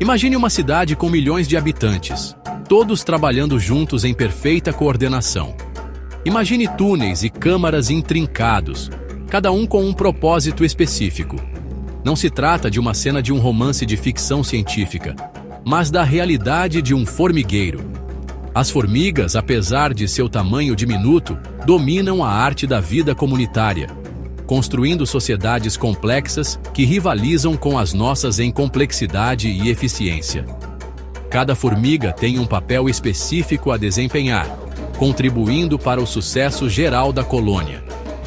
Imagine uma cidade com milhões de habitantes, todos trabalhando juntos em perfeita coordenação. Imagine túneis e câmaras intrincados, cada um com um propósito específico. Não se trata de uma cena de um romance de ficção científica, mas da realidade de um formigueiro. As formigas, apesar de seu tamanho diminuto, dominam a arte da vida comunitária, construindo sociedades complexas que rivalizam com as nossas em complexidade e eficiência. Cada formiga tem um papel específico a desempenhar, contribuindo para o sucesso geral da colônia.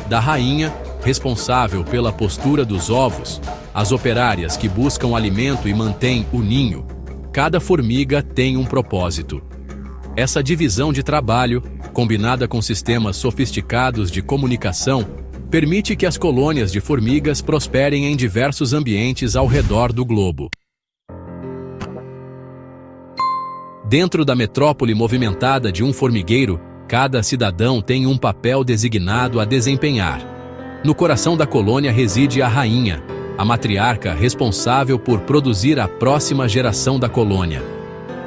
Da rainha, responsável pela postura dos ovos, às operárias que buscam alimento e mantêm o ninho, cada formiga tem um propósito. Essa divisão de trabalho, combinada com sistemas sofisticados de comunicação, permite que as colônias de formigas prosperem em diversos ambientes ao redor do globo. Dentro da metrópole movimentada de um formigueiro, cada cidadão tem um papel designado a desempenhar. No coração da colônia reside a rainha, a matriarca responsável por produzir a próxima geração da colônia.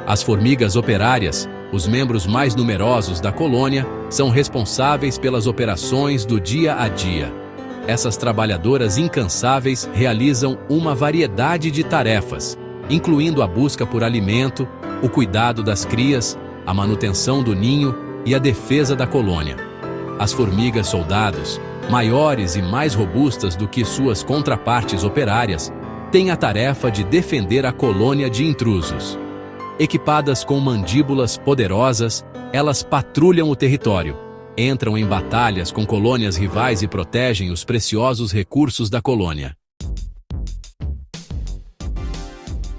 As formigas operárias, os membros mais numerosos da colônia, são responsáveis pelas operações do dia a dia. Essas trabalhadoras incansáveis realizam uma variedade de tarefas, incluindo a busca por alimento, o cuidado das crias, a manutenção do ninho e a defesa da colônia. As formigas soldados, maiores e mais robustas do que suas contrapartes operárias, têm a tarefa de defender a colônia de intrusos. Equipadas com mandíbulas poderosas, elas patrulham o território, entram em batalhas com colônias rivais e protegem os preciosos recursos da colônia.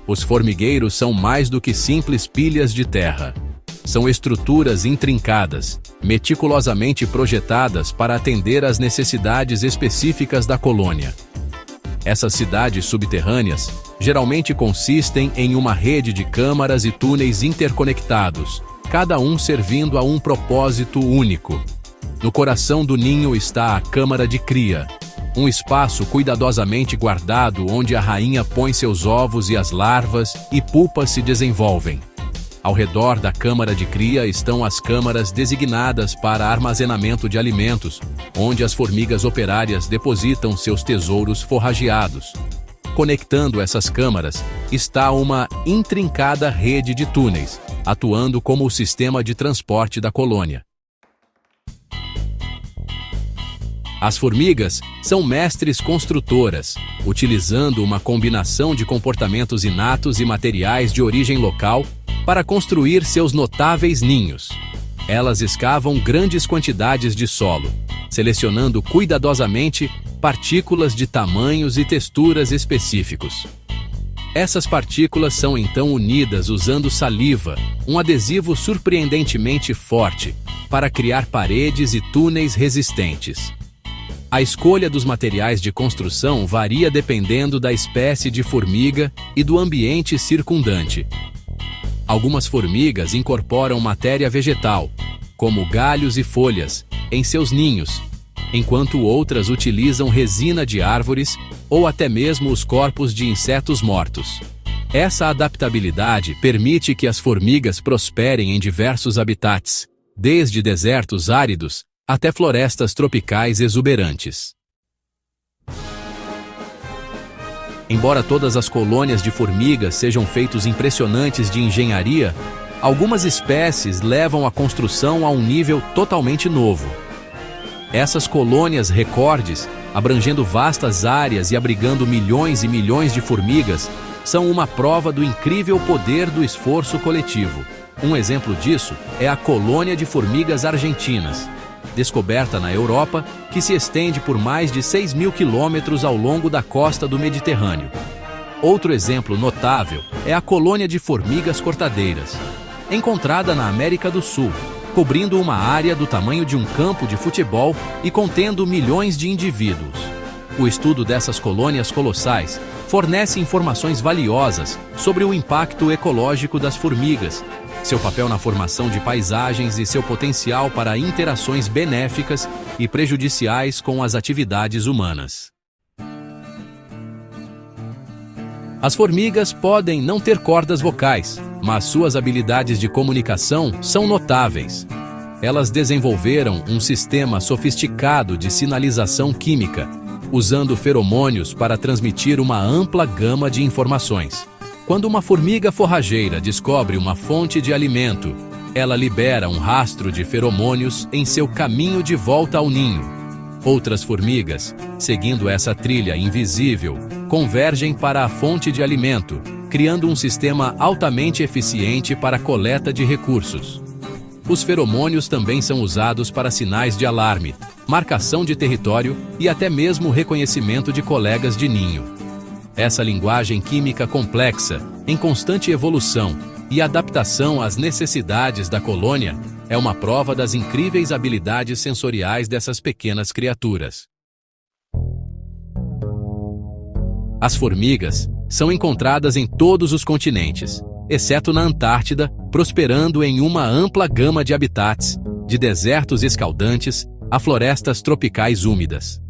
Os formigueiros são mais do que simples pilhas de terra. São estruturas intrincadas, meticulosamente projetadas para atender às necessidades específicas da colônia. Essas cidades subterrâneas geralmente consistem em uma rede de câmaras e túneis interconectados, cada um servindo a um propósito único. No coração do ninho está a câmara de cria, um espaço cuidadosamente guardado onde a rainha põe seus ovos e as larvas e pupas se desenvolvem. Ao redor da câmara de cria estão as câmaras designadas para armazenamento de alimentos, onde as formigas operárias depositam seus tesouros forrageados. Conectando essas câmaras está uma intrincada rede de túneis, atuando como o sistema de transporte da colônia. As formigas são mestres construtoras, utilizando uma combinação de comportamentos inatos e materiais de origem local para construir seus notáveis ninhos. Elas escavam grandes quantidades de solo, selecionando cuidadosamente partículas de tamanhos e texturas específicos. Essas partículas são então unidas usando saliva, um adesivo surpreendentemente forte, para criar paredes e túneis resistentes. A escolha dos materiais de construção varia dependendo da espécie de formiga e do ambiente circundante. Algumas formigas incorporam matéria vegetal, como galhos e folhas, em seus ninhos, enquanto outras utilizam resina de árvores ou até mesmo os corpos de insetos mortos. Essa adaptabilidade permite que as formigas prosperem em diversos habitats, desde desertos áridos até florestas tropicais exuberantes. Embora todas as colônias de formigas sejam feitos impressionantes de engenharia, algumas espécies levam a construção a um nível totalmente novo. Essas colônias recordes, abrangendo vastas áreas e abrigando milhões e milhões de formigas, são uma prova do incrível poder do esforço coletivo. Um exemplo disso é a colônia de formigas argentinas, descoberta na Europa, que se estende por mais de 6.000 quilômetros ao longo da costa do Mediterrâneo. Outro exemplo notável é a colônia de formigas cortadeiras, encontrada na América do Sul, cobrindo uma área do tamanho de um campo de futebol e contendo milhões de indivíduos. O estudo dessas colônias colossais fornece informações valiosas sobre o impacto ecológico das formigas, seu papel na formação de paisagens e seu potencial para interações benéficas e prejudiciais com as atividades humanas. As formigas podem não ter cordas vocais, mas suas habilidades de comunicação são notáveis. Elas desenvolveram um sistema sofisticado de sinalização química, usando feromônios para transmitir uma ampla gama de informações. Quando uma formiga forrageira descobre uma fonte de alimento, ela libera um rastro de feromônios em seu caminho de volta ao ninho. Outras formigas, seguindo essa trilha invisível, convergem para a fonte de alimento, criando um sistema altamente eficiente para a coleta de recursos. Os feromônios também são usados para sinais de alarme, marcação de território e até mesmo reconhecimento de colegas de ninho. Essa linguagem química complexa, em constante evolução e adaptação às necessidades da colônia, é uma prova das incríveis habilidades sensoriais dessas pequenas criaturas. As formigas são encontradas em todos os continentes, exceto na Antártida, prosperando em uma ampla gama de habitats, de desertos escaldantes a florestas tropicais úmidas.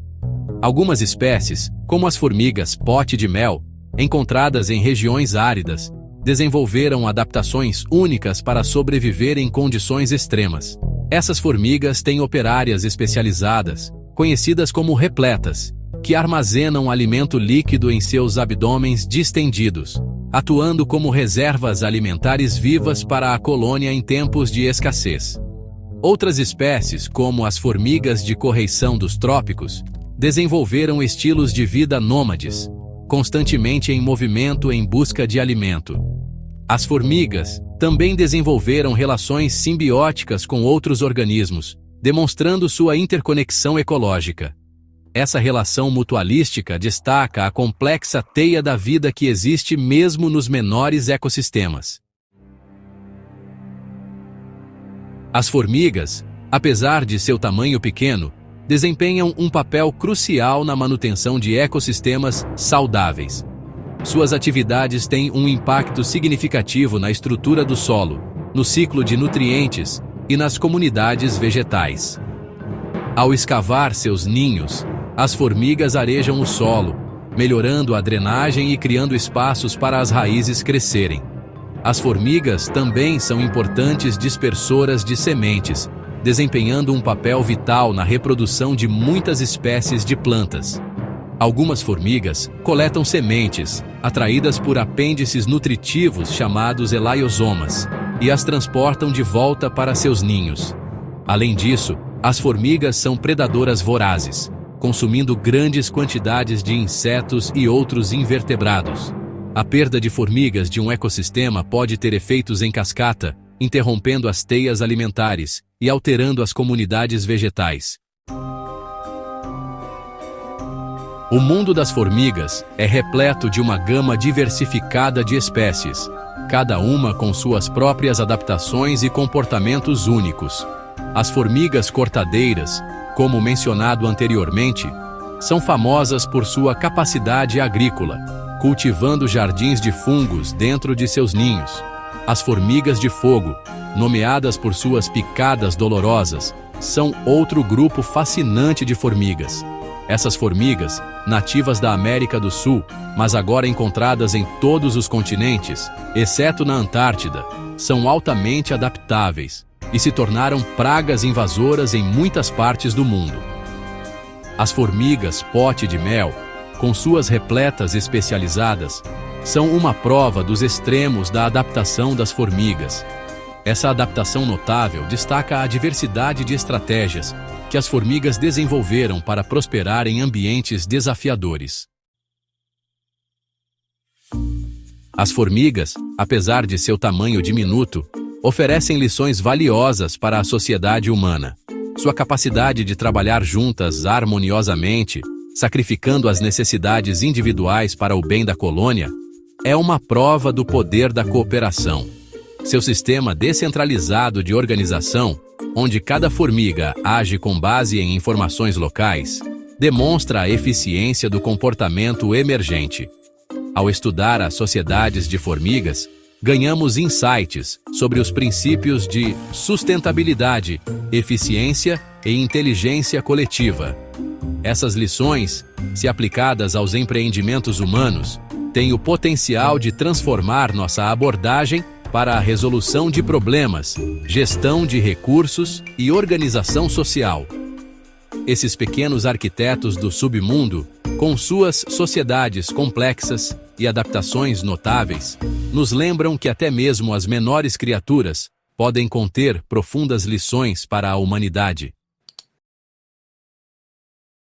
Algumas espécies, como as formigas pote de mel, encontradas em regiões áridas, desenvolveram adaptações únicas para sobreviver em condições extremas. Essas formigas têm operárias especializadas, conhecidas como repletas, que armazenam alimento líquido em seus abdômenes distendidos, atuando como reservas alimentares vivas para a colônia em tempos de escassez. Outras espécies, como as formigas de correição dos trópicos, desenvolveram estilos de vida nômades, constantemente em movimento em busca de alimento. As formigas também desenvolveram relações simbióticas com outros organismos, demonstrando sua interconexão ecológica. Essa relação mutualística destaca a complexa teia da vida que existe mesmo nos menores ecossistemas. As formigas, apesar de seu tamanho pequeno, desempenham um papel crucial na manutenção de ecossistemas saudáveis. Suas atividades têm um impacto significativo na estrutura do solo, no ciclo de nutrientes e nas comunidades vegetais. Ao escavar seus ninhos, as formigas arejam o solo, melhorando a drenagem e criando espaços para as raízes crescerem. As formigas também são importantes dispersoras de sementes, desempenhando um papel vital na reprodução de muitas espécies de plantas. Algumas formigas coletam sementes, atraídas por apêndices nutritivos chamados elaiosomas, e as transportam de volta para seus ninhos. Além disso, as formigas são predadoras vorazes, consumindo grandes quantidades de insetos e outros invertebrados. A perda de formigas de um ecossistema pode ter efeitos em cascata, interrompendo as teias alimentares e alterando as comunidades vegetais. O mundo das formigas é repleto de uma gama diversificada de espécies, cada uma com suas próprias adaptações e comportamentos únicos. As formigas cortadeiras, como mencionado anteriormente, são famosas por sua capacidade agrícola, cultivando jardins de fungos dentro de seus ninhos. As formigas de fogo, nomeadas por suas picadas dolorosas, são outro grupo fascinante de formigas. Essas formigas, nativas da América do Sul, mas agora encontradas em todos os continentes, exceto na Antártida, são altamente adaptáveis e se tornaram pragas invasoras em muitas partes do mundo. As formigas pote de mel, com suas repletas especializadas, são uma prova dos extremos da adaptação das formigas. Essa adaptação notável destaca a diversidade de estratégias que as formigas desenvolveram para prosperar em ambientes desafiadores. As formigas, apesar de seu tamanho diminuto, oferecem lições valiosas para a sociedade humana. Sua capacidade de trabalhar juntas harmoniosamente, sacrificando as necessidades individuais para o bem da colônia, é uma prova do poder da cooperação. Seu sistema descentralizado de organização, onde cada formiga age com base em informações locais, demonstra a eficiência do comportamento emergente. Ao estudar as sociedades de formigas, ganhamos insights sobre os princípios de sustentabilidade, eficiência e inteligência coletiva. Essas lições, se aplicadas aos empreendimentos humanos, têm o potencial de transformar nossa abordagem para a resolução de problemas, gestão de recursos e organização social. Esses pequenos arquitetos do submundo, com suas sociedades complexas e adaptações notáveis, nos lembram que até mesmo as menores criaturas podem conter profundas lições para a humanidade.